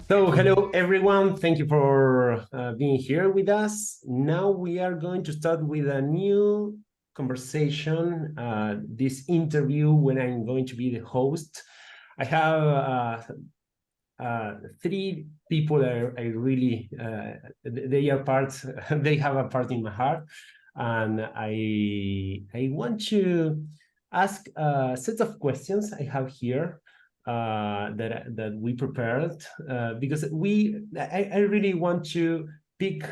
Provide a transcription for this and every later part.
So hello everyone, thank you for being here with us. Now we are going to start with a new conversation, this interview when I'm going to be the host. I have three people that I really, they have a part in my heart. And I want to ask a set of questions I have here that we prepared because I really want to pick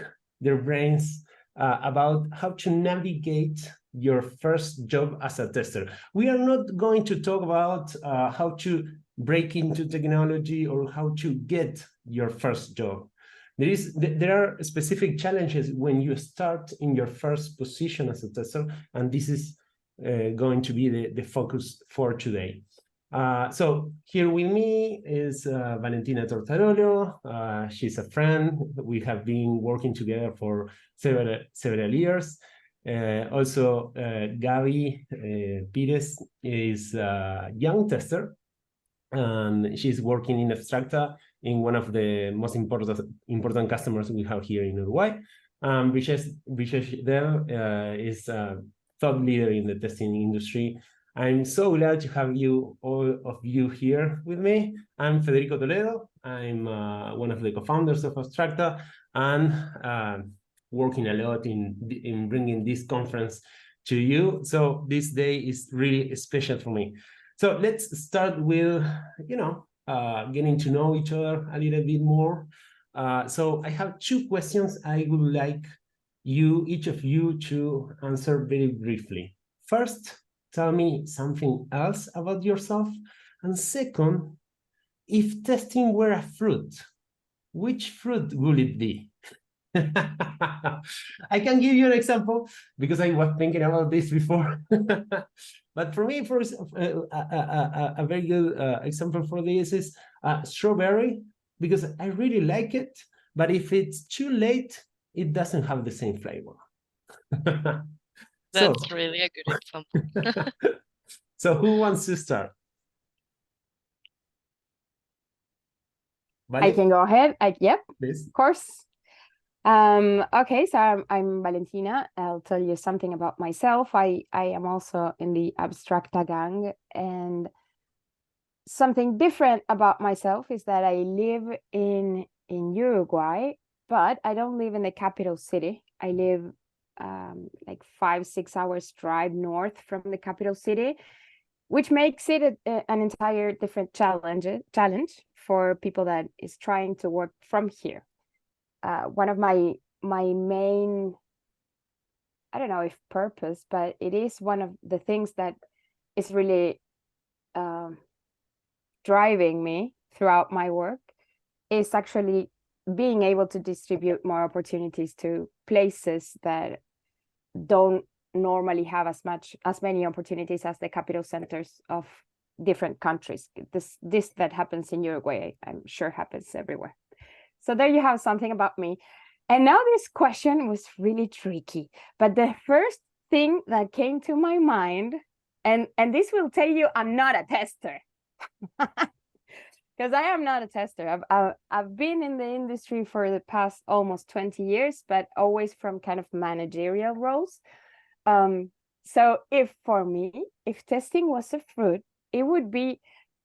their brains about how to navigate your first job as a tester. We are not going to talk about how to break into technology or how to get your first job. There are specific challenges when you start in your first position as a tester, and this is going to be the focus for today. So here with me is Valentina Tortarolo. She's a friend. We have been working together for several years. Also, Gaby Pires is a young tester, and she's working in Abstracta in one of the most important customers we have here in Uruguay. Brijesh Dev is a thought leader in the testing industry. I'm so glad to have all of you here with me. I'm Federico Toledo. I'm one of the co-founders of Abstracta and working a lot in bringing this conference to you. So this day is really special for me. So let's start with, getting to know each other a little bit more. So I have two questions I would like each of you to answer very briefly. First, tell me something else about yourself. And second, if testing were a fruit, which fruit would it be? I can give you an example because I was thinking about this before. But for me, a very good example for this is strawberry, because I really like it. But if it's too late, it doesn't have the same flavor. That's really a good example. So who wants to start? Vale? I can go ahead. Yep, please. Of course. Okay, so I'm Valentina. I'll tell you something about myself. I am also in the Abstracta gang, and something different about myself is that I live in Uruguay, but I don't live in the capital city. I live like 5-6 hours drive north from the capital city, which makes it an entire different challenge for people that is trying to work from here. One of my main, I don't know if purpose, but it is one of the things that is really driving me throughout my work, is actually being able to distribute more opportunities to places that don't normally have as many opportunities as the capital centers of different countries. This that happens in Uruguay, I'm sure happens everywhere. So there you have something about me. And now this question was really tricky, but the first thing that came to my mind, and this will tell you I'm not a tester, because I am not a tester. I've been in the industry for the past almost 20 years, but always from kind of managerial roles. So if testing was a fruit, it would be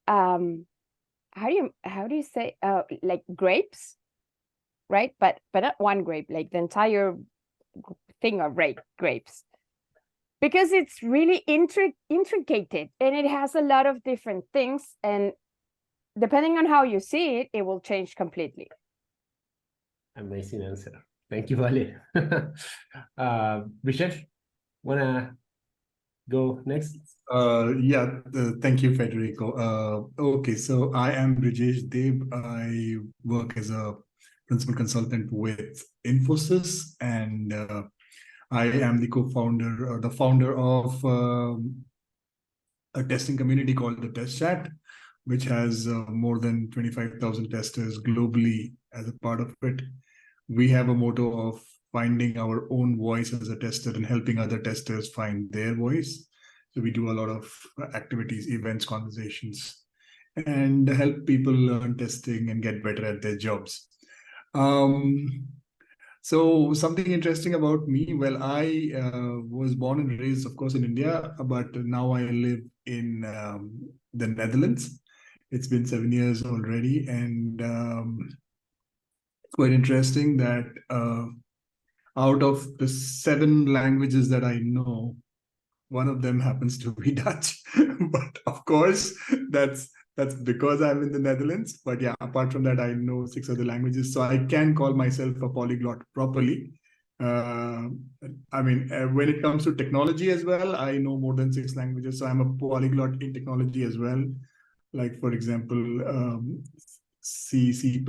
how do you say like grapes, right? But not one grape, like the entire thing of grapes, because it's really intricate and it has a lot of different things, and depending on how you see it, it will change completely. Amazing answer. Thank you, Vale. Brijesh, wanna go next? Thank you, Federico. Okay, so I am Brijesh Deb. I work as a principal consultant with Infosys, and I am the co-founder or the founder of a testing community called the Test Chat, which has more than 25,000 testers globally as a part of it. We have a motto of finding our own voice as a tester and helping other testers find their voice. So we do a lot of activities, events, conversations. and help people learn testing and get better at their jobs. So something interesting about me, well, I was born and raised, of course, in India, but now I live in the Netherlands. It's been 7 years already, and quite interesting that out of the 7 languages that I know, one of them happens to be Dutch. But of course, that's because I'm in the Netherlands. But yeah, apart from that, I know 6 other languages, so I can call myself a polyglot properly. I mean, when it comes to technology as well, I know more than 6 languages, so I'm a polyglot in technology as well. Like, for example, C, C++,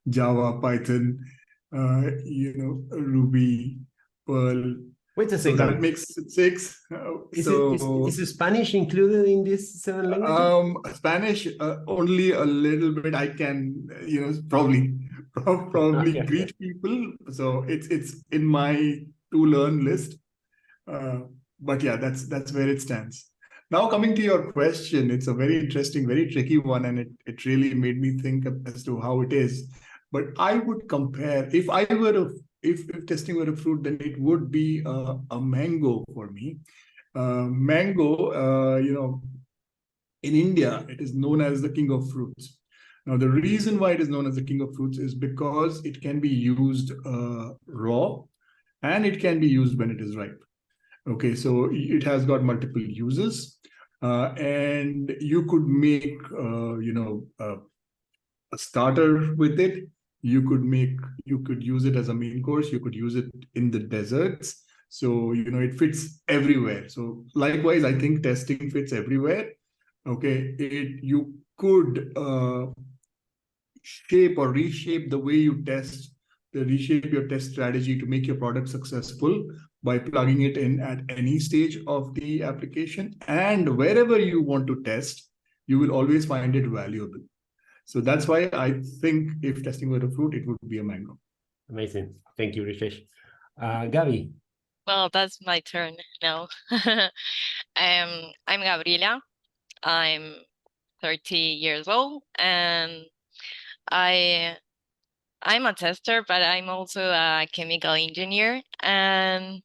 Java, Python, Ruby, Perl. Wait a So second. that makes it 6. Is Spanish included in these 7 languages? Spanish, only a little bit. I can, probably Okay. greet people. So it's in my to learn list. But yeah, that's where it stands. Now, coming to your question, it's a very interesting, very tricky one, and it really made me think as to how it is. But I would compare, if testing were a fruit, then it would be a mango for me. Mango, in India, it is known as the king of fruits. Now, the reason why it is known as the king of fruits is because it can be used raw, and it can be used when it is ripe. Okay, so it has got multiple uses, and you could make, a starter with it. You could use it as a main course. You could use it in the deserts. So, it fits everywhere. So likewise, I think testing fits everywhere. Okay, you could shape or reshape the way you test, reshape your test strategy to make your product successful by plugging it in at any stage of the application. And wherever you want to test, you will always find it valuable. So that's why I think if testing were a fruit, it would be a mango. Amazing. Thank you, Rishesh. Gabi. Well, that's my turn now. I'm Gabriela. I'm 30 years old, and I'm a tester, but I'm also a chemical engineer. And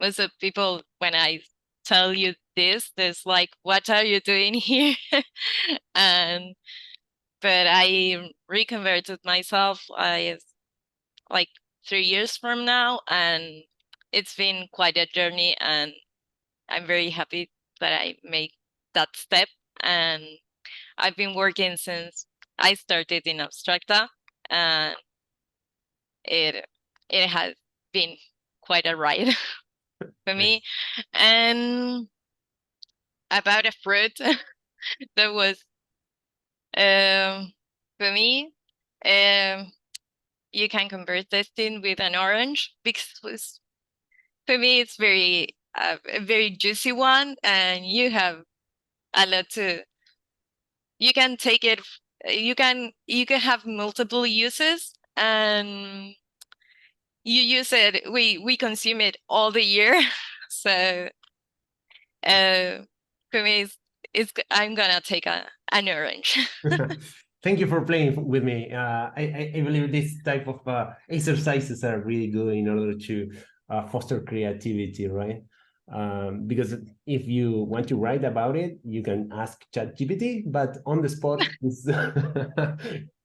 most of people, when I tell you this, there's like, what are you doing here? But I reconverted myself like 3 years from now, and it's been quite a journey, and I'm very happy that I made that step. And I've been working since I started in Abstracta, and it has been quite a ride for me. And about a fruit, that was for me, you can compare testing with an orange, because for me it's a very juicy one, and you have a lot to. You can take it. You can have multiple uses, and you use it. We consume it all the year, so for me, I'm gonna take an orange. Thank you for playing with me. I believe this type of exercises are really good in order to foster creativity, right? Because if you want to write about it, you can ask ChatGPT, but on the spot is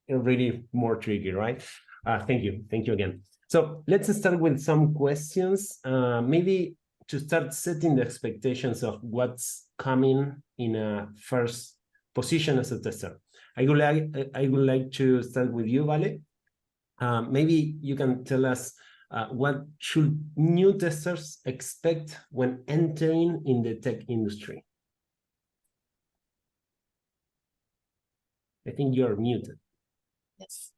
really more tricky, right? Thank you again. So let's start with some questions. Maybe to start setting the expectations of what's coming in a first position as a tester. I would like to start with you, Vale. Maybe you can tell us what should new testers expect when entering in the tech industry? I think you're muted. Yes.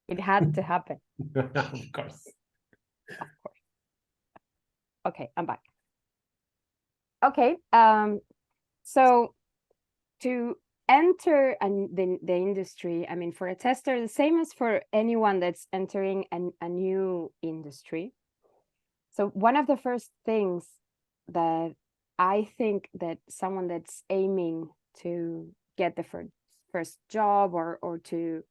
It had to happen. Of course. Of course. Okay, I'm back. Okay, so to enter the industry, I mean, for a tester, the same as for anyone that's entering a new industry. So one of the first things that I think that someone that's aiming to get the first job or to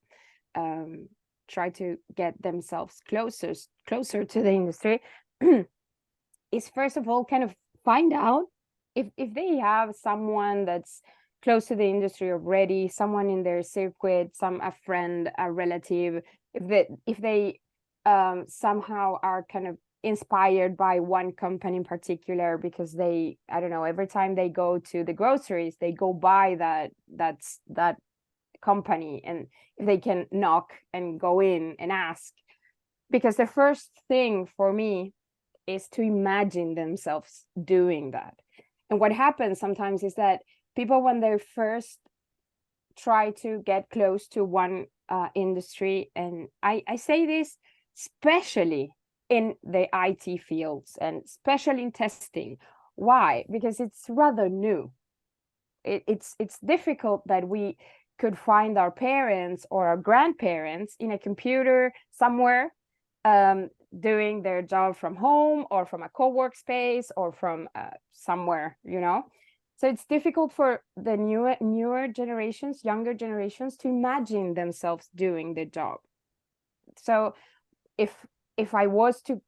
try to get themselves closer to the industry is first of all kind of find out if they have someone that's close to the industry already, someone in their circuit, a friend, a relative, if they somehow are kind of inspired by one company in particular because they, I don't know, every time they go to the groceries, they go by that company, and if they can knock and go in and ask. Because the first thing for me is to imagine themselves doing that. And what happens sometimes is that people, when they first try to get close to one industry, and I say this especially in the IT fields and especially in testing. Why? Because it's rather new. It's difficult that we could find our parents or our grandparents in a computer somewhere doing their job from home or from a co-work space or from somewhere, you know. So it's difficult for the newer generations, younger generations, to imagine themselves doing the job. So if I was to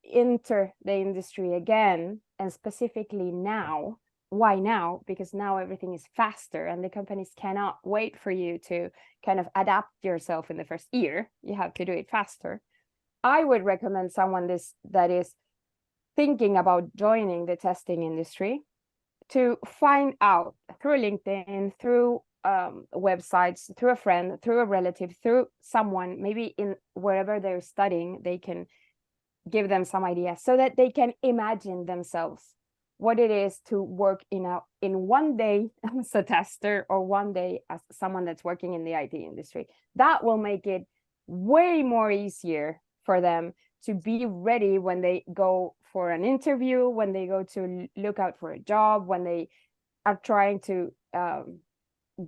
enter the industry again, and specifically now, why now? Because now everything is faster and the companies cannot wait for you to kind of adapt yourself in the first year. You have to do it faster. I would recommend someone that is thinking about joining the testing industry to find out through LinkedIn, through websites, through a friend, through a relative, through someone, maybe in wherever they're studying, they can give them some ideas so that they can imagine themselves what it is to work in one day as a tester or one day as someone that's working in the IT industry. That will make it way more easier for them to be ready when they go for an interview, when they go to look out for a job, when they are trying to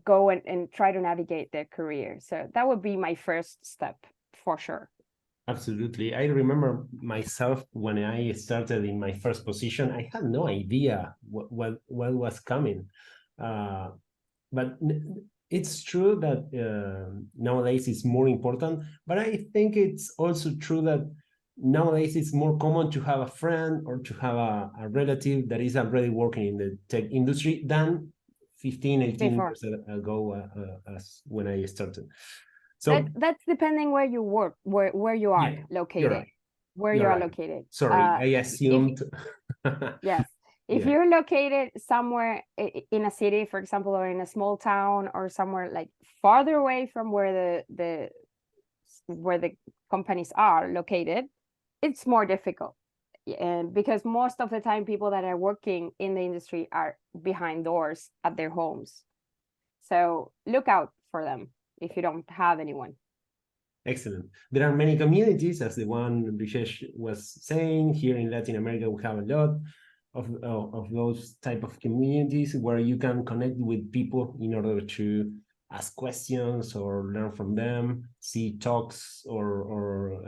go and try to navigate their career. So that would be my first step for sure. Absolutely. I remember myself when I started in my first position, I had no idea what was coming. But it's true that nowadays it's more important, but I think it's also true that nowadays it's more common to have a friend or to have a relative that is already working in the tech industry than 15, 18 years ago as when I started. So that's depending where you work, where you are located, right. where you are located. Sorry, I assumed. Yes. If you're located somewhere in a city, for example, or in a small town or somewhere like farther away from where the companies are located, it's more difficult. And because most of the time people that are working in the industry are behind doors at their homes. So look out for them if you don't have anyone. Excellent. There are many communities, as the one Brijesh was saying. Here in Latin America, we have a lot of those type of communities where you can connect with people in order to ask questions or learn from them, see talks or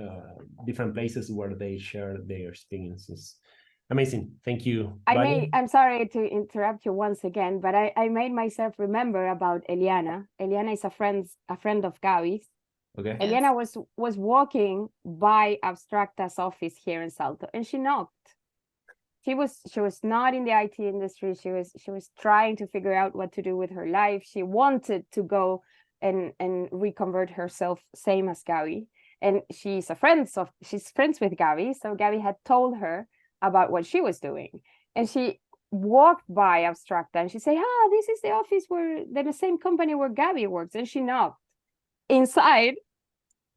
different places where they share their experiences. Amazing. Thank you. I'm sorry to interrupt you once again, but I made myself remember about Eliana. Eliana is a friend of Gaby's. Okay. Eliana was walking by Abstracta's office here in Salto, and she knocked. She was not in the IT industry. She was trying to figure out what to do with her life. She wanted to go and reconvert herself, same as Gaby. And she's friends with Gaby. So Gaby had told her about what she was doing. And she walked by Abstracta and she said, this is the office the same company where Gaby works. And she knocked. Inside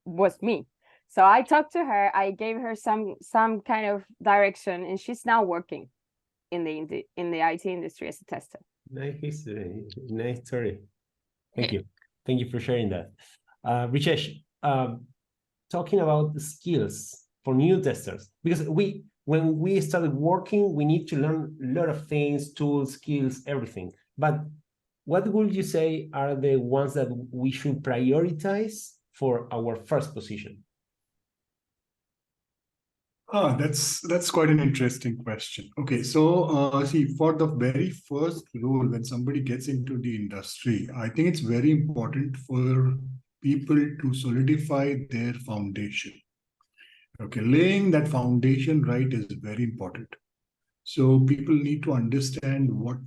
was me. So I talked to her, I gave her some kind of direction, and she's now working in the IT industry as a tester. Nice history, nice story. Thank you. Thank you for sharing that. Brijesh, talking about the skills for new testers, because when we started working, we need to learn a lot of things, tools, skills, everything. But what would you say are the ones that we should prioritize for our first position? That's quite an interesting question. Okay, so see, for the very first role when somebody gets into the industry, I think it's very important for people to solidify their foundation. Okay, laying that foundation right is very important. So people need to understand what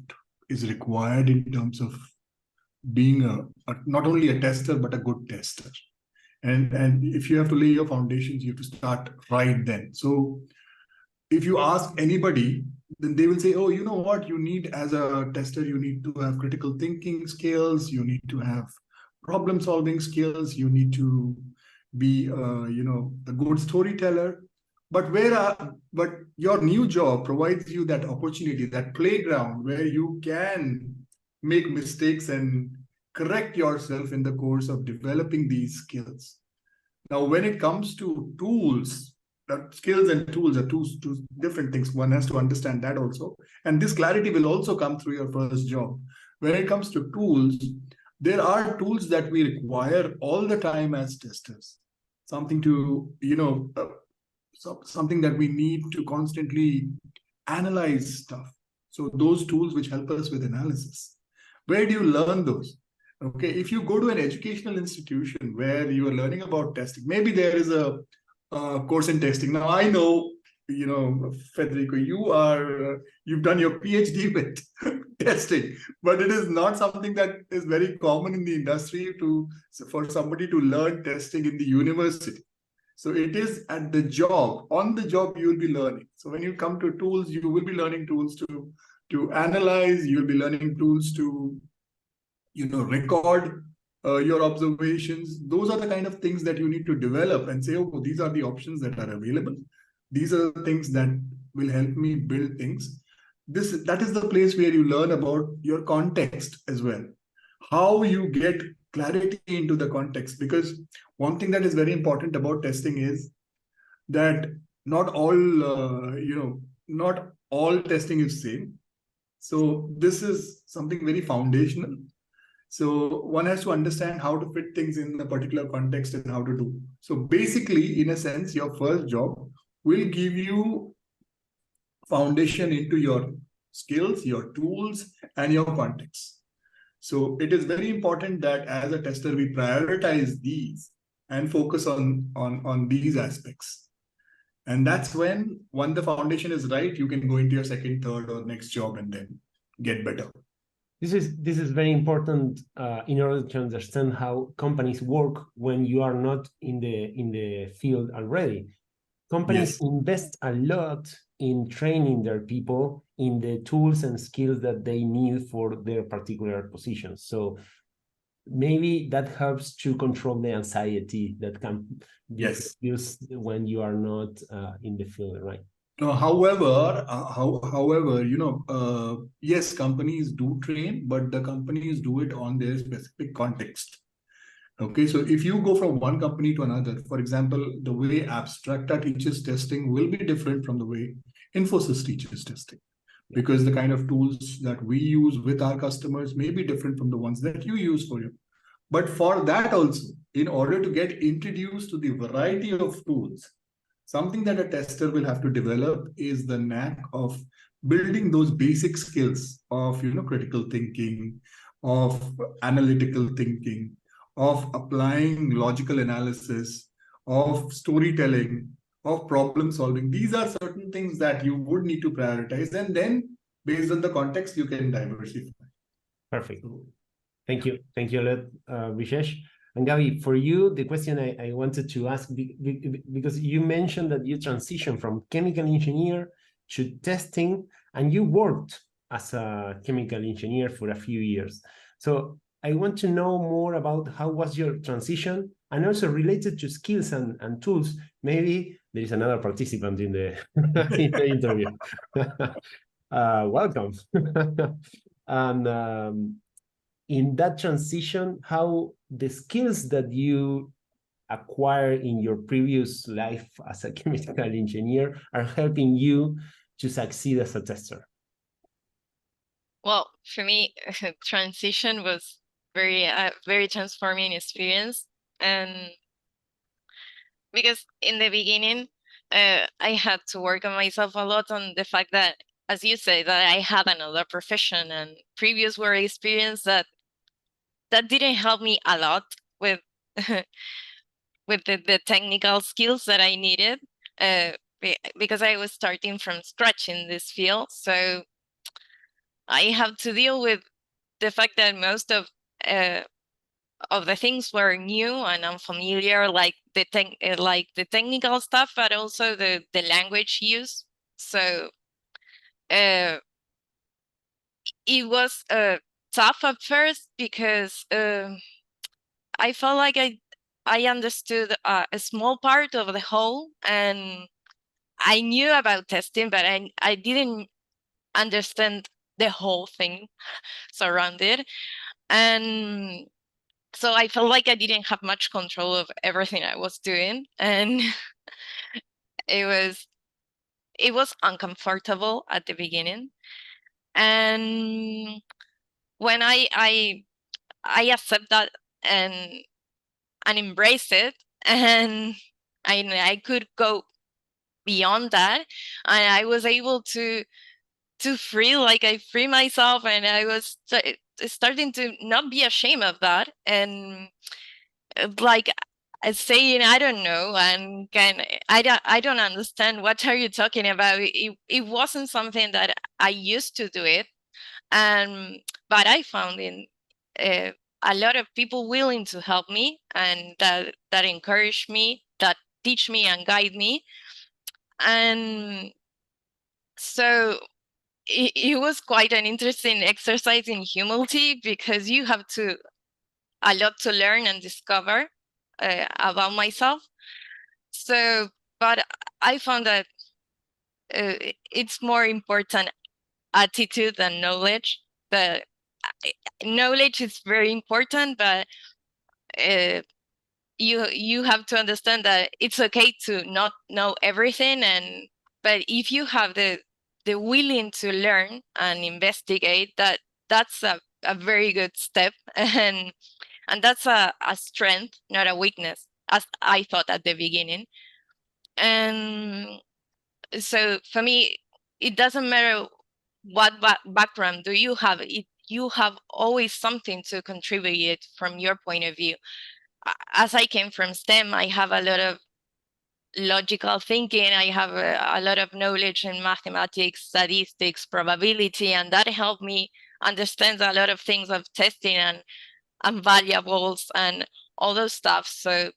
is required in terms of being not only a tester, but a good tester. And if you have to lay your foundations, you have to start right then. So if you ask anybody, then they will say, oh, you know what, you need as a tester, you need to have critical thinking skills, you need to have problem solving skills, you need to be a good storyteller. But but your new job provides you that opportunity, that playground where you can make mistakes and correct yourself in the course of developing these skills. Now, when it comes to tools, that skills and tools are two different things. One has to understand that also. And this clarity will also come through your first job. When it comes to tools, there are tools that we require all the time as testers. Something to, something that we need to constantly analyze stuff. So those tools which help us with analysis. Where do you learn those? Okay, if you go to an educational institution where you are learning about testing, maybe there is a course in testing. Now I know, Federico, you've done your PhD with testing, but it is not something that is very common in the industry for somebody to learn testing in the university. So it is at the job, on the job, you will be learning. So when you come to tools, you will be learning tools to analyze, you'll be learning tools to, record your observations. Those are the kind of things that you need to develop and say, oh, these are the options that are available. These are the things that will help me build things. That is the place where you learn about your context as well. How you get clarity into the context, because one thing that is very important about testing is that not all testing is same. So this is something very foundational. So one has to understand how to fit things in a particular context and how to do. So basically, in a sense, your first job will give you foundation into your skills, your tools, and your context. So it is very important that as a tester, we prioritize these and focus on these aspects. And that's when the foundation is right, you can go into your second, third, or next job and then get better. This is very important in order to understand how companies work when you are not in the field already. Companies invest a lot in training their people in the tools and skills that they need for their particular positions. So maybe that helps to control the anxiety that can be used when you are not in the field, right? However, yes, companies do train, but the companies do it on their specific context. Okay, so if you go from one company to another, for example, the way Abstracta teaches testing will be different from the way Infosys teaches testing, because the kind of tools that we use with our customers may be different from the ones that you use for you. But for that also, in order to get introduced to the variety of tools, something that a tester will have to develop is the knack of building those basic skills of critical thinking, of analytical thinking, of applying logical analysis, of storytelling, of problem solving. These are certain things that you would need to prioritize, and then based on the context, you can diversify. Perfect. Thank you a lot, Vishesh. And Gabi, for you, the question I wanted to ask, because you mentioned that you transitioned from chemical engineer to testing, and you worked as a chemical engineer for a few years. So I want to know more about how was your transition, and also related to skills and tools. Maybe there is another participant in the, in the interview. Welcome. And in that transition, how the skills that you acquire in your previous life as a chemical engineer are helping you to succeed as a tester? Well, for me, transition was very transforming experience. And because in the beginning, I had to work on myself a lot on the fact that, as you say, that I had another profession and previous work experience that didn't help me a lot with with the technical skills that I needed, because I was starting from scratch in this field. So I have to deal with the fact that most of the things were new and unfamiliar, like the technical stuff, but also the language use. So it was tough at first because I felt like I understood a small part of the whole, and I knew about testing, but I didn't understand the whole thing surrounded. And so I felt like I didn't have much control of everything I was doing, and it was uncomfortable at the beginning. And when I accept that and embrace it, and I could go beyond that, and I was able to I free myself, and I was starting to not be ashamed of that, and like saying I don't know, and I don't understand, what are you talking about. It wasn't something that I used to do it, and but I found in a lot of people willing to help me, and that encourage me, that teach me and guide me. And so it was quite an interesting exercise in humility, because you have a lot to learn and discover about myself. So, but I found that it's more important attitude than knowledge. The knowledge is very important, but you have to understand that it's okay to not know everything, but if you have the willing to learn and investigate, that's a very good step, and that's a strength, not a weakness, as I thought at the beginning. And so for me, it doesn't matter what background do you have. You have always something to contribute from your point of view. As I came from STEM, I have a lot of logical thinking. I have a lot of knowledge in mathematics, statistics, probability, and that helped me understand a lot of things of testing and variables and all those stuff. So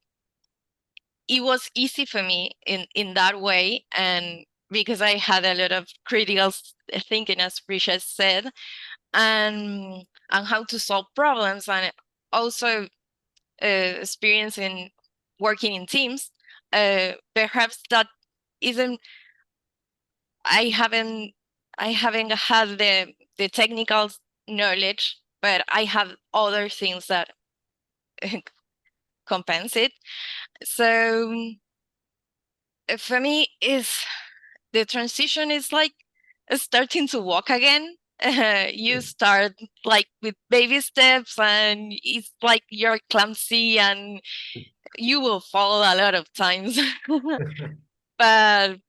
it was easy for me in that way, and because I had a lot of critical thinking, as Prisha said, and how to solve problems, and also experience in working in teams. Perhaps that isn't. I haven't had the technical knowledge, but I have other things that compensate. So for me, is the transition is like starting to walk again. You start like with baby steps, and it's like you're clumsy and you will fall a lot of times. But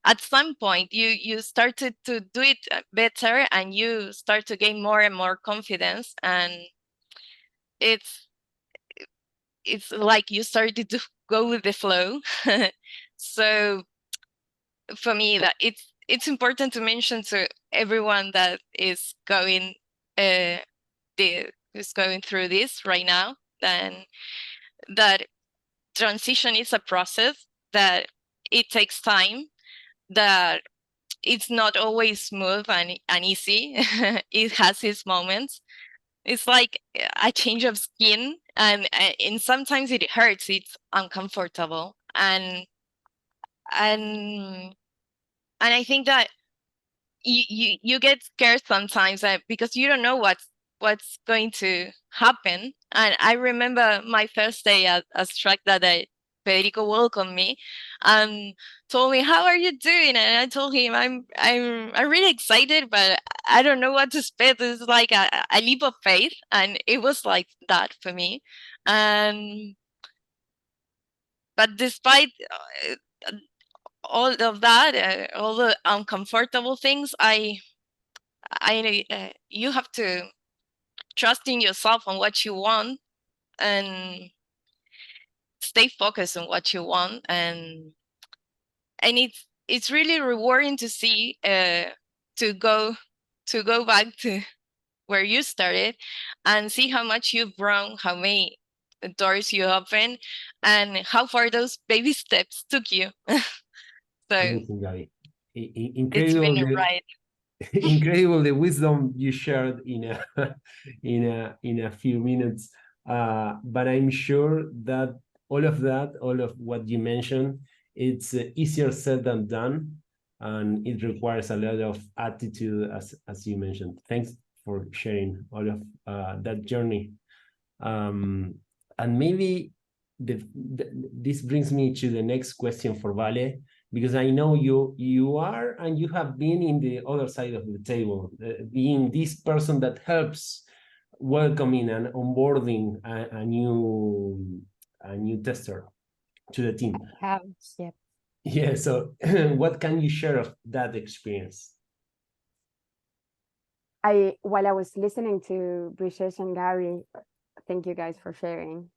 at some point you started to do it better, and you start to gain more and more confidence, and it's like you started to go with the flow. So for me, that it's important to mention to everyone that is going through this right now, then that transition is a process, that it takes time, that it's not always smooth and easy. It has its moments. It's like a change of skin, and sometimes it hurts, it's uncomfortable, and I think that you get scared sometimes, because you don't know what's going to happen. And I remember my first day as track that Federico welcomed me and told me, "How are you doing?" And I told him, I'm really excited, but I don't know what to expect. It's like a leap of faith, and it was like that for me. And but despite all of that, all the uncomfortable things, you have to trust in yourself on what you want and stay focused on what you want, and it's really rewarding to see to go back to where you started and see how much you've grown, how many doors you open, and how far those baby steps took you. So Amazing, Gabi. it's Incredible, been a ride. incredible the wisdom you shared in a in a few minutes. But I'm sure that all of what you mentioned, it's easier said than done, and it requires a lot of attitude, as you mentioned. Thanks for sharing all of that journey. And maybe this brings me to the next question for Vale, because I know you are and you have been in the other side of the table, being this person that helps welcoming and onboarding a new tester to the team. Yeah. Yeah, so what can you share of that experience? While I was listening to Brisesh and Gary, thank you guys for sharing.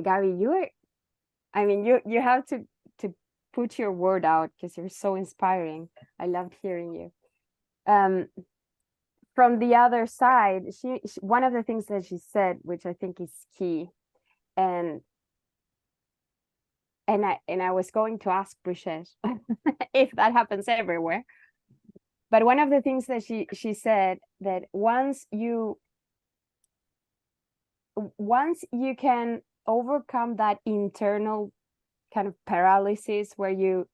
Gary, you have to put your word out because you're so inspiring. I loved hearing you. From the other side, she one of the things that she said, which I think is key, and I was going to ask Brisesh if that happens everywhere. But one of the things that she said, that once you can overcome that internal kind of paralysis where you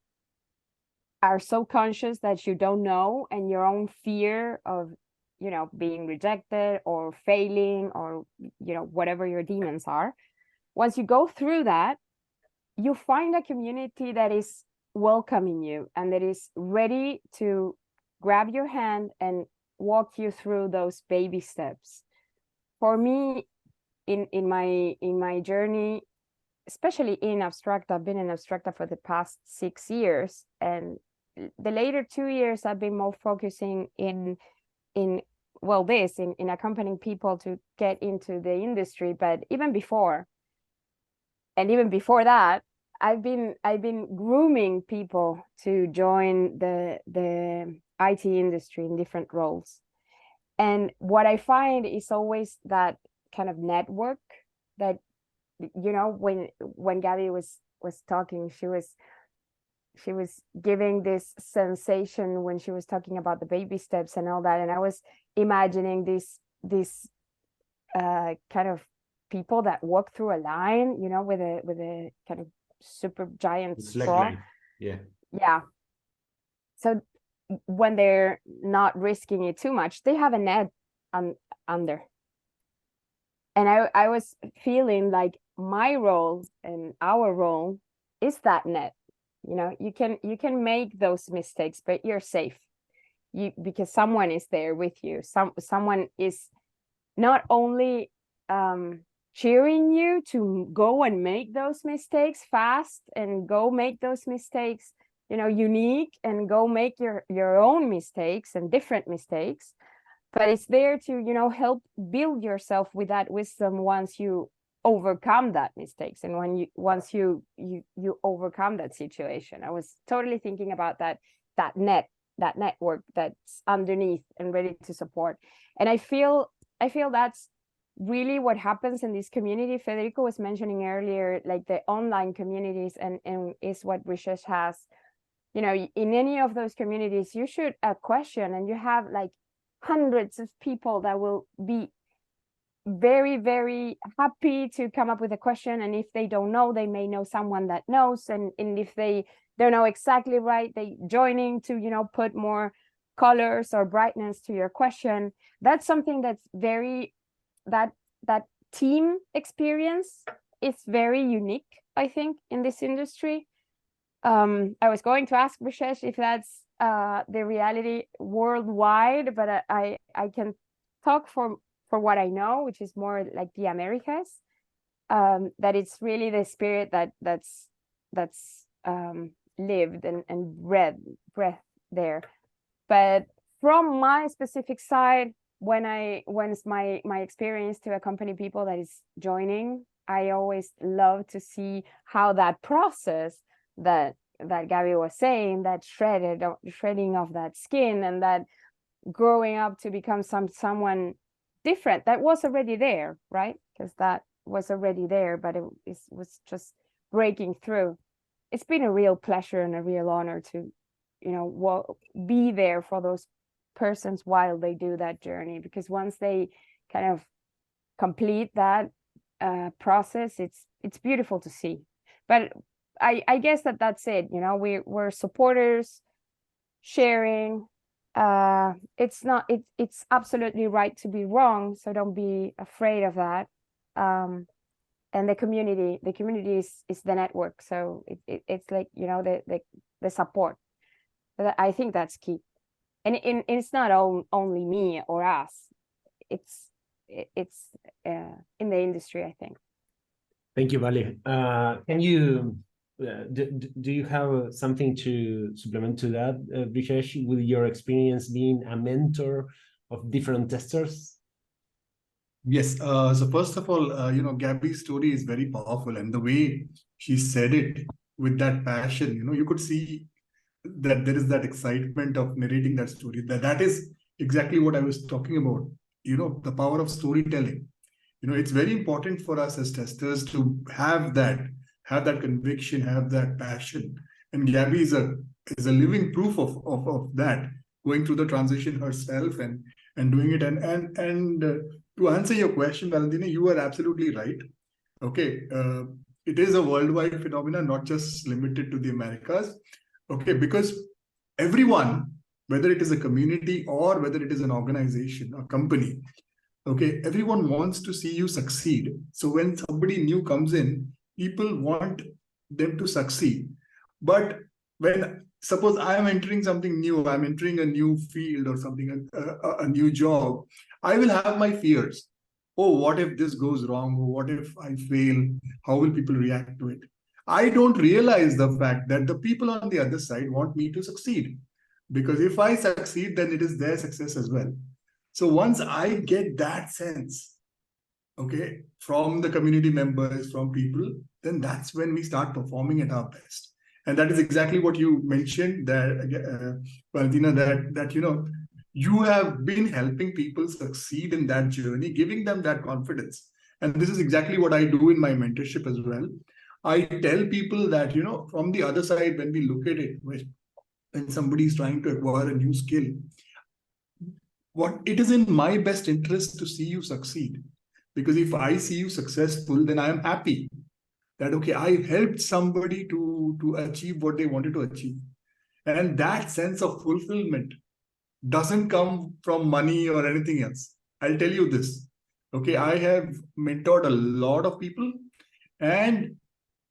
are so conscious that you don't know, and your own fear of, being rejected or failing, or, whatever your demons are, once you go through that, you find a community that is welcoming you and that is ready to grab your hand and walk you through those baby steps. For me, in my journey, especially in Abstracta, I've been in Abstracta for the past 6 years, and the later 2 years I've been more focusing in accompanying people to get into the industry. But even before that, I've been grooming people to join the IT industry in different roles. And what I find is always that kind of network that, when Gabby was talking, she was giving this sensation when she was talking about the baby steps and all that, and I was imagining this kind of people that walk through a line, with a kind of super giant straw. Yeah. So when they're not risking it too much, they have a net under. And I was feeling like my role and our role is that net. You can make those mistakes, but you're safe. Because someone is there with you. Someone is not only cheering you to go and make those mistakes fast and go make those mistakes, unique, and go make your own mistakes and different mistakes, but it's there to, help build yourself with that wisdom once you overcome that mistakes, and once you overcome that situation. I was totally thinking about that network that's underneath and ready to support. And I feel that's really what happens in this community. Federico was mentioning earlier, like the online communities, and is what Brisesh has. In any of those communities, you shoot a question and you have like hundreds of people that will be very, very happy to come up with a question. And if they don't know, they may know someone that knows. And if they don't know exactly right, they joining to, put more colors or brightness to your question. That's something that's very, that team experience is very unique, I think, in this industry. I was going to ask Brisesh if that's the reality worldwide, but I can talk for what I know, which is more like the Americas, that it's really the spirit that's lived and breathed there. But from my specific side, when it's my experience to accompany people that is joining, I always love to see how that process that Gabby was saying, that shredding of that skin and that growing up to become someone different, that was already there, right? Because that was already there, but it was just breaking through. It's been a real pleasure and a real honor to, be there for those persons while they do that journey, because once they kind of complete that process, it's beautiful to see. But I guess that's it. We're supporters, sharing. It's absolutely right to be wrong, so don't be afraid of that. And the community is the network, so it's like the support. I think that's key, and it's not only me or us. It's in the industry, I think. Thank you, Vale. Can you do you have something to supplement to that, Brijesh, with your experience being a mentor of different testers? Yes. So first of all, Gabby's story is very powerful, and the way she said it with that passion, you could see that there is that excitement of narrating that story. That is exactly what I was talking about. The power of storytelling. It's very important for us as testers to have that conviction, have that passion. And Gabby is a living proof of that, going through the transition herself and doing it. And to answer your question, Valentina, you are absolutely right. Okay, it is a worldwide phenomenon, not just limited to the Americas. Okay, because everyone, whether it is a community or whether it is an organization, a company, okay, everyone wants to see you succeed. So when somebody new comes in, people want them to succeed. But when, suppose I am entering something new, I'm entering a new field or something, a new job, I will have my fears. Oh, what if this goes wrong? What if I fail? How will people react to it? I don't realize the fact that the people on the other side want me to succeed. Because if I succeed, then it is their success as well. So once I get that sense, okay, from the community members, from people, then that's when we start performing at our best. And that is exactly what you mentioned, that Valentina, that you have been helping people succeed in that journey, giving them that confidence. And this is exactly what I do in my mentorship as well. I tell people that, from the other side, when we look at it, when somebody is trying to acquire a new skill, it is in my best interest to see you succeed. Because if I see you successful, then I am happy that, okay, I helped somebody to achieve what they wanted to achieve. And that sense of fulfillment doesn't come from money or anything else. I'll tell you this. Okay, I have mentored a lot of people, and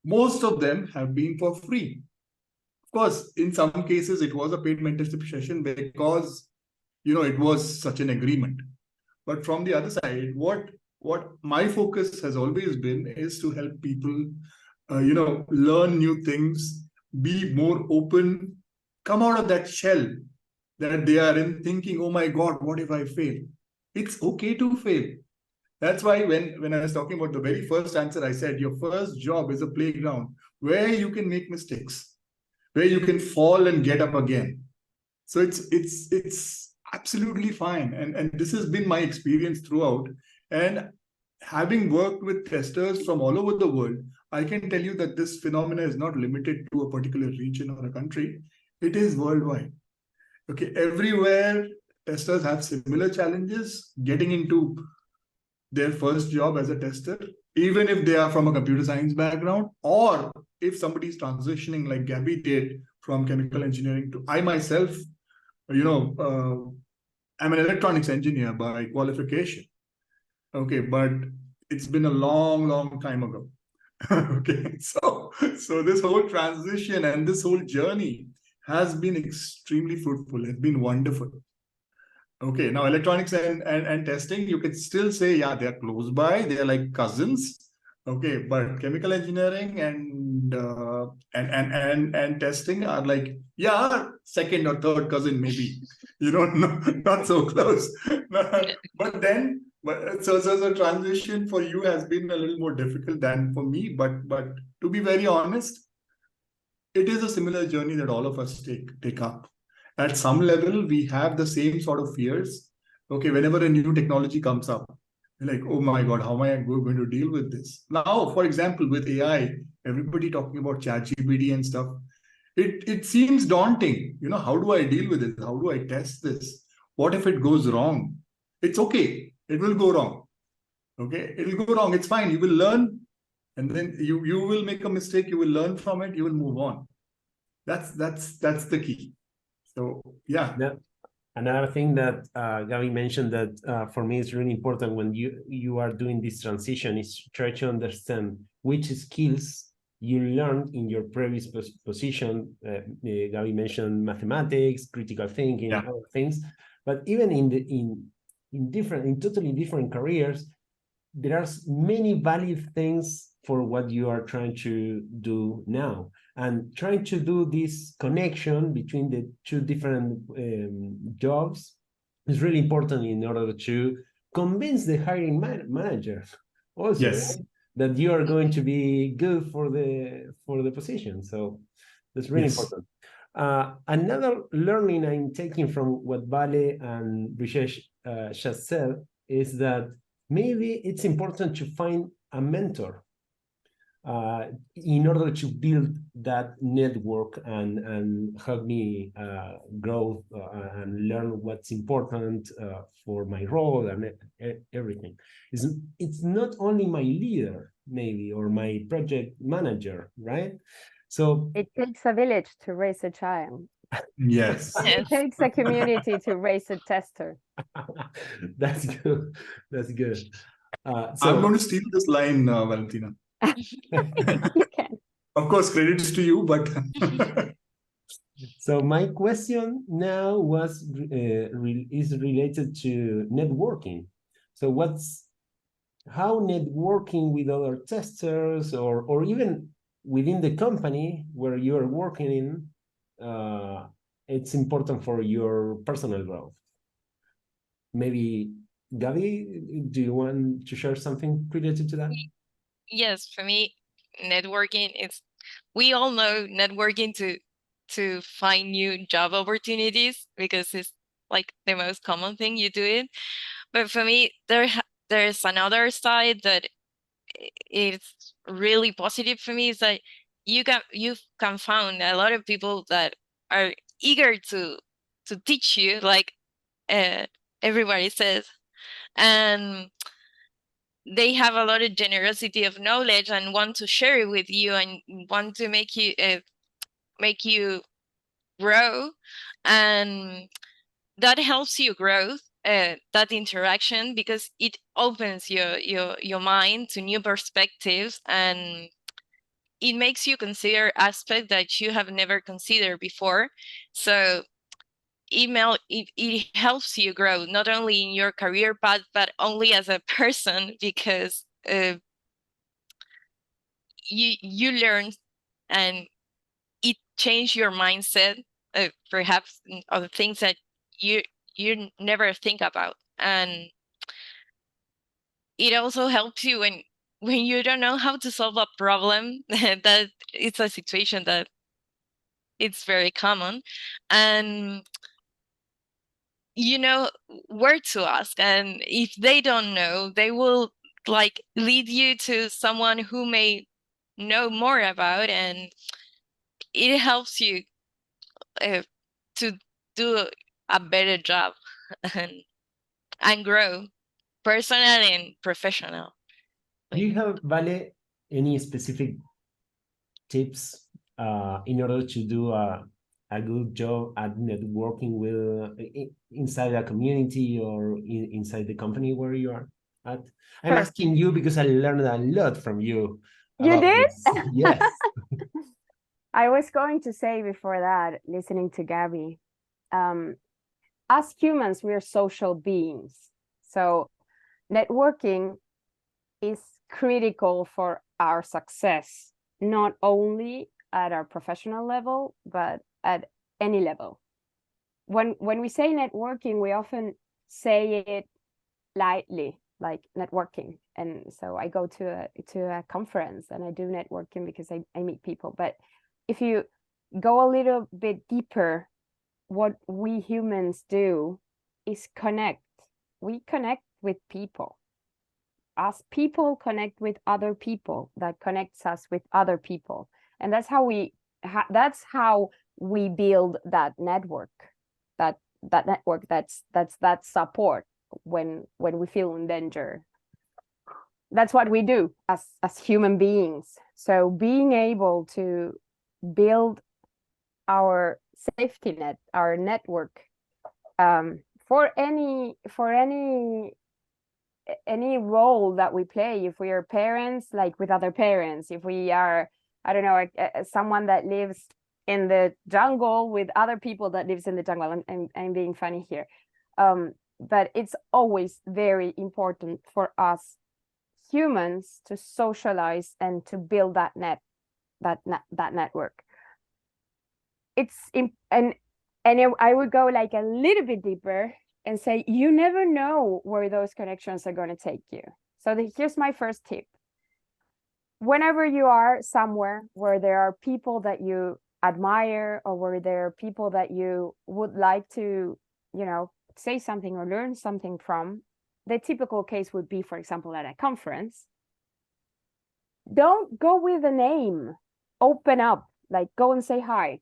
most of them have been for free. Of course, in some cases, it was a paid mentorship session because, it was such an agreement. But from the other side, what my focus has always been is to help people, learn new things, be more open, come out of that shell that they are in, thinking, oh my God, what if I fail? It's okay to fail. That's why when I was talking about the very first answer, I said your first job is a playground where you can make mistakes, where you can fall and get up again. So it's absolutely fine. And this has been my experience throughout. And having worked with testers from all over the world, I can tell you that this phenomenon is not limited to a particular region or a country. It is worldwide. Okay, everywhere testers have similar challenges getting into their first job as a tester, even if they are from a computer science background, or if somebody is transitioning like Gabby did from chemical engineering to, I myself, I'm an electronics engineer by qualification. Okay, but it's been a long time ago. Okay, so this whole transition and this whole journey has been extremely fruitful. It's been wonderful. Okay, now electronics and testing, you can still say, yeah, they're close by. They're like cousins. Okay, but chemical engineering and testing are like, yeah, second or third cousin maybe. You don't know, not so close. But so the transition for you has been a little more difficult than for me. But to be very honest, it is a similar journey that all of us take up. At some level, we have the same sort of fears. Okay, whenever a new technology comes up, you're like, oh my God, how am I going to deal with this? Now, for example, with AI, everybody talking about ChatGPT and stuff, it seems daunting. You know, how do I deal with it? How do I test this? What if it goes wrong? It's okay. It will go wrong. Okay, it'll go wrong. It's fine. You will learn, and then you will make a mistake. You will learn from it. You will move on. That's the key. So yeah. Another thing that Gaby mentioned that for me is really important when you are doing this transition is to try to understand which skills you learned in your previous position. Gaby mentioned mathematics, critical thinking, Yeah. other things, but even in totally different careers, there are many valid things for what you are trying to do now. And trying to do this connection between the two different jobs is really important in order to convince the hiring manager also, Yes. right? That you are going to be good for the position. So that's really important. Another learning I'm taking from what Vale and Brijesh just said is that maybe it's important to find a mentor in order to build that network and help me grow and learn what's important for my role and everything. It's not only my leader, maybe, or my project manager, right? So it takes a village to raise a child. Yes. It takes a community to raise a tester. That's good. That's good. I'm going to steal this line, Valentina. You can. Of course, credits to you, but So my question now is related to networking. So how networking with other testers or even within the company where you are working in, it's important for your personal growth. Maybe Gaby, do you want to share something related to that? Yes, for me, networking is, we all know networking to find new job opportunities because it's like the most common thing you do it. But for me, there's another side that is really positive for me, is that you can find a lot of people that are eager to teach you, like everybody says, and they have a lot of generosity of knowledge and want to share it with you and want to make you grow, and that helps you grow, that interaction, because it opens your mind to new perspectives, and it makes you consider aspects that you have never considered before. So it helps you grow, not only in your career path but only as a person, because you learn, and it changed your mindset, perhaps of things that you never think about. And it also helps you when you don't know how to solve a problem, that it's a situation that it's very common, and you know where to ask, and if they don't know, they will like lead you to someone who may know more about, and it helps you to do a better job and grow personal and professional. Do you have, Vale, any specific tips in order to do a good job at networking with inside a community or inside the company where you are at? I'm Sure. asking you because I learned a lot from you. You did? This. Yes. I was going to say before that, listening to Gaby, as humans, we are social beings. So networking is critical for our success, not only at our professional level, but at any level. When we say networking, we often say it lightly, like networking. And so I go to a conference and I do networking because I meet people. But if you go a little bit deeper, what we humans do is connect. We connect with people. Us people connect with other people, that connects us with other people. And that's how we build that network, that network that's that support when we feel in danger. That's what we do as human beings. So being able to build our safety net, our network, for any role that we play, if we are parents, like with other parents, if we are, I don't know, someone that lives in the jungle with other people that lives in the jungle. I'm being funny here. But it's always very important for us humans to socialize and to build that network. I would go like a little bit deeper and say, you never know where those connections are going to take you. So here's my first tip. Whenever you are somewhere where there are people that you admire, or where there are people that you would like to, say something or learn something from, the typical case would be, for example, at a conference. Don't go with a name. Open up, like go and say hi.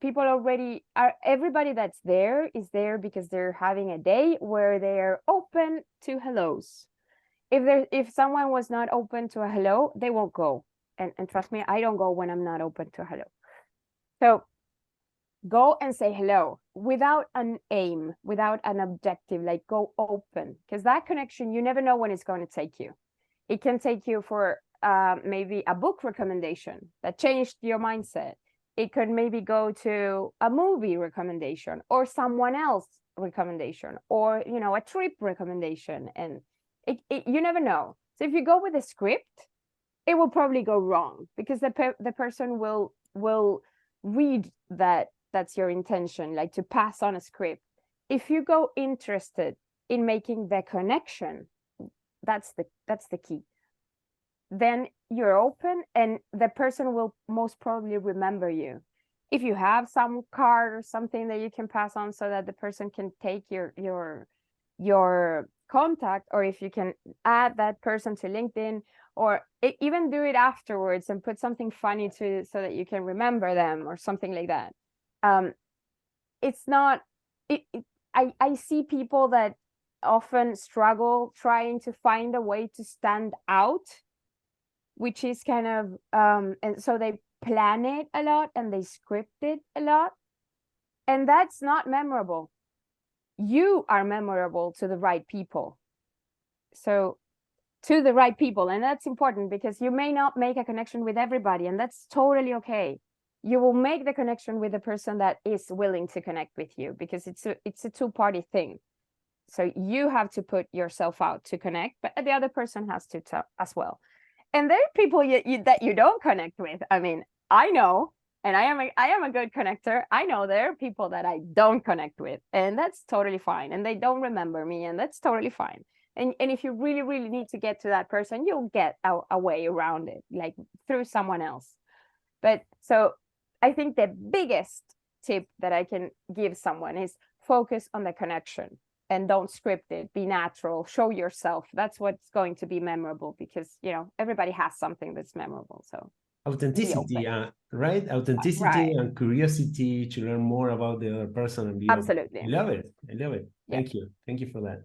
People already are, everybody that's there is there because they're having a day where they're open to hellos. If someone was not open to a hello, they won't go. And trust me, I don't go when I'm not open to a hello. So go and say hello without an aim, without an objective, like go open, because that connection, you never know when it's going to take you. It can take you for maybe a book recommendation that changed your mindset. It could maybe go to a movie recommendation or someone else recommendation, or, a trip recommendation. And you never know. So if you go with a script, it will probably go wrong, because the person will read that's your intention, like to pass on a script. If you go interested in making the connection, that's the key. Then you're open, and the person will most probably remember you. If you have some card or something that you can pass on so that the person can take your contact, or if you can add that person to LinkedIn, or even do it afterwards and put something funny so that you can remember them or something like that. It's not, I see people that often struggle trying to find a way to stand out, which is kind of, and so they plan it a lot and they script it a lot, and that's not memorable. You are memorable to the right people. So to the right people, and that's important, because you may not make a connection with everybody, and that's totally okay. You will make the connection with the person that is willing to connect with you, because it's a two-party thing. So you have to put yourself out to connect, but the other person has to as well. And there are people that you don't connect with. I mean, I know, and I am a good connector. I know there are people that I don't connect with, and that's totally fine. And they don't remember me, and that's totally fine. And if you really, really need to get to that person, you'll get a way around it, like through someone else. But so I think the biggest tip that I can give someone is focus on the connection. And don't script it. Be natural. Show yourself. That's what's going to be memorable, because everybody has something that's memorable. So authenticity, right? Authenticity, right. And curiosity to learn more about the other person and be absolutely. I love it. Yeah. Thank you for that.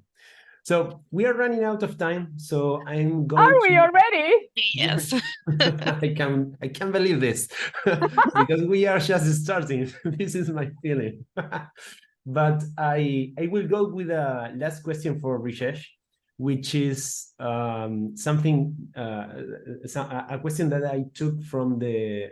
So we are running out of time. So I'm going. Are we already? Yes. I can't believe this because we are just starting. This is my feeling. But I will go with a last question for Rishesh, which is something a question that I took from the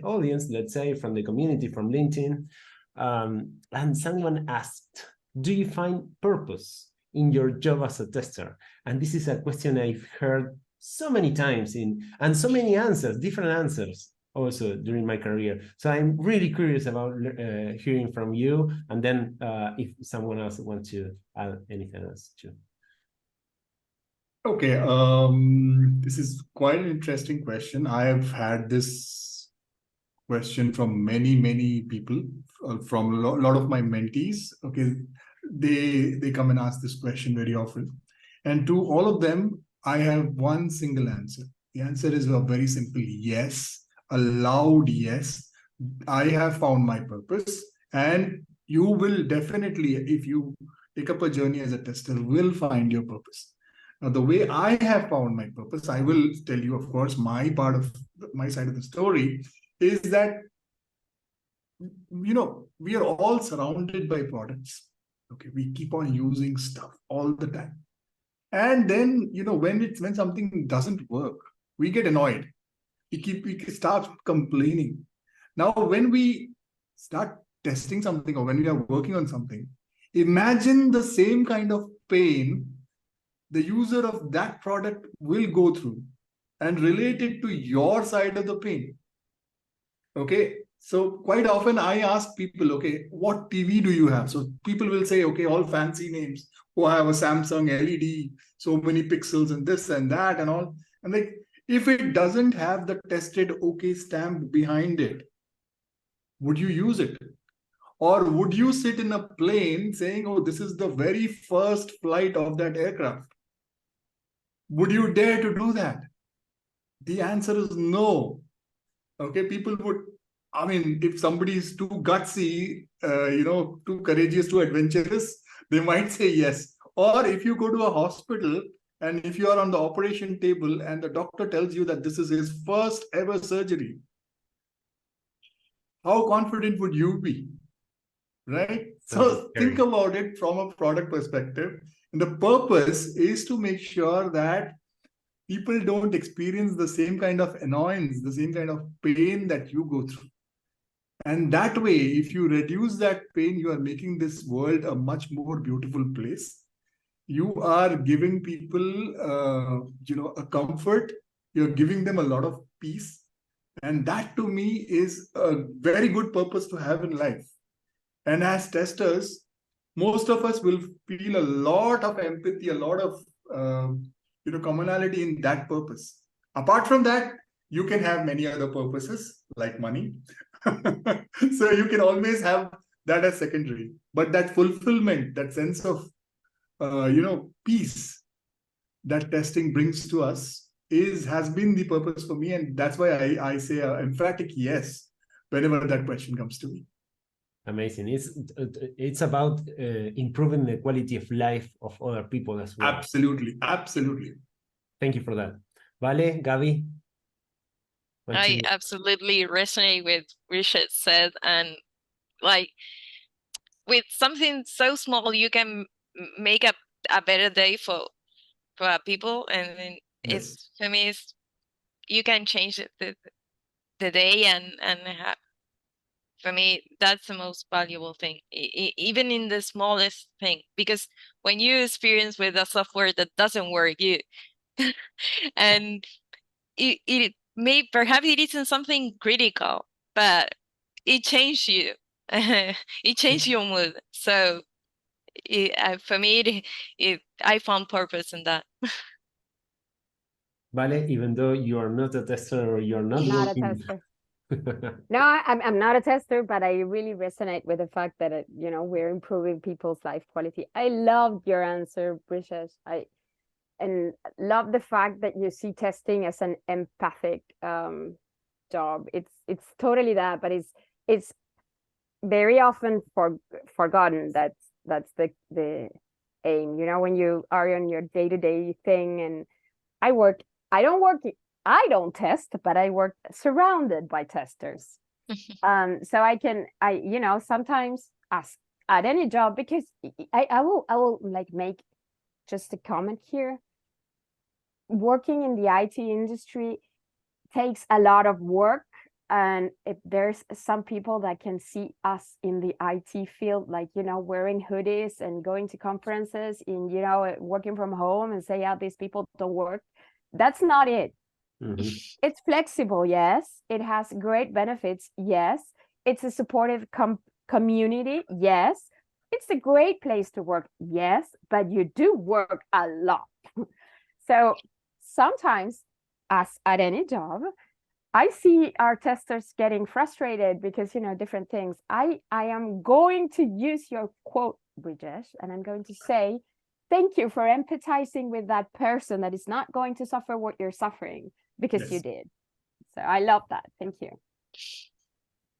audience, let's say from the community, from LinkedIn, and someone asked, "Do you find purpose in your job as a tester?" And this is a question I've heard so many times and so many answers, different answers also during my career. So I'm really curious about hearing from you, and then if someone else wants to add anything else too. Okay, this is quite an interesting question. I have had this question from many people, from a lot of my mentees. Okay, they come and ask this question very often, and to all of them, I have one single answer. The answer is a very simple yes, a loud yes. I have found my purpose, and you will definitely, if you take up a journey as a tester, will find your purpose. Now, the way I have found my purpose, I will tell you, of course, my side of the story is that, we are all surrounded by products. Okay, we keep on using stuff all the time. And then, when something doesn't work, we get annoyed. We start complaining. Now, when we start testing something, or when we are working on something, imagine the same kind of pain the user of that product will go through, and relate it to your side of the pain. Okay, so quite often I ask people, okay, what TV do you have? So people will say, okay, all fancy names. Oh, I have a Samsung LED, so many pixels and this and that and all. And like, if it doesn't have the tested okay stamp behind it, would you use it? Or would you sit in a plane saying, oh, this is the very first flight of that aircraft? Would you dare to do that? The answer is no. Okay, people would, if somebody is too gutsy, too courageous, too adventurous, they might say yes. Or if you go to a hospital and if you are on the operation table and the doctor tells you that this is his first ever surgery, how confident would you be? Right? So think about it from a product perspective. And the purpose is to make sure that people don't experience the same kind of annoyance, the same kind of pain that you go through. And that way, if you reduce that pain, you are making this world a much more beautiful place. You are giving people, a comfort. You're giving them a lot of peace. And that to me is a very good purpose to have in life. And as testers, most of us will feel a lot of empathy, a lot of commonality in that purpose. Apart from that, you can have many other purposes like money. So you can always have that as secondary. But that fulfillment, that sense of peace that testing brings to us has been the purpose for me. And that's why I say an emphatic yes whenever that question comes to me. Amazing. It's about improving the quality of life of other people as well. Absolutely. Thank you for that. Vale, Gabi? I absolutely resonate with Richard said, and like with something so small, you can make a better day for people, and it's for me, you can change the day, and for me, that's the most valuable thing, even in the smallest thing, because when you experience with a software that doesn't work, and it may, perhaps it isn't something critical, but it changed you. It changed your mood. So for me, I found purpose in that. Vale, even though you are not a tester or you're not a tester. No, I'm not a tester, but I really resonate with the fact that we're improving people's life quality. I loved your answer, Brishesh. And love the fact that you see testing as an empathic job. It's totally that, but it's very often forgotten. That's the aim. When you are on your day-to-day thing, and I don't test, but I work surrounded by testers. So I sometimes ask at any job, because I will like make just a comment here. Working in the IT industry takes a lot of work, and if there's some people that can see us in the IT field, like wearing hoodies and going to conferences, and working from home, and say, these people don't work, That's not it. Mhm. It's flexible, yes. It has great benefits, yes. It's a supportive community, yes. It's a great place to work, yes, but you do work a lot. So sometimes, as at any job, I see our testers getting frustrated because, different things. I am going to use your quote, Brijesh, and I'm going to say, thank you for empathizing with that person that is not going to suffer what you're suffering because you Yes. did. So I love that. Thank you.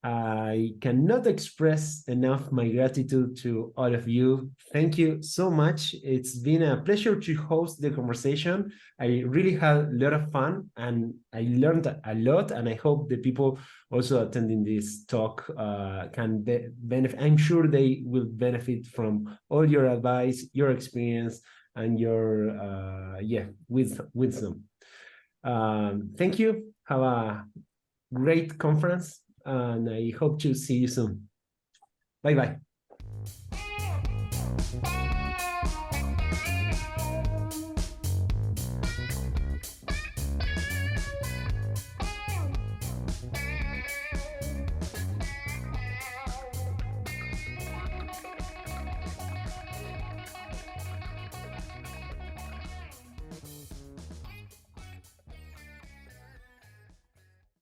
I cannot express enough my gratitude to all of you. Thank you so much. It's been a pleasure to host the conversation. I really had a lot of fun and I learned a lot, and I hope the people also attending this talk can benefit. I'm sure they will benefit from all your advice, your experience, and your wisdom. Thank you. Have a great conference, and I hope to see you soon. Bye-bye.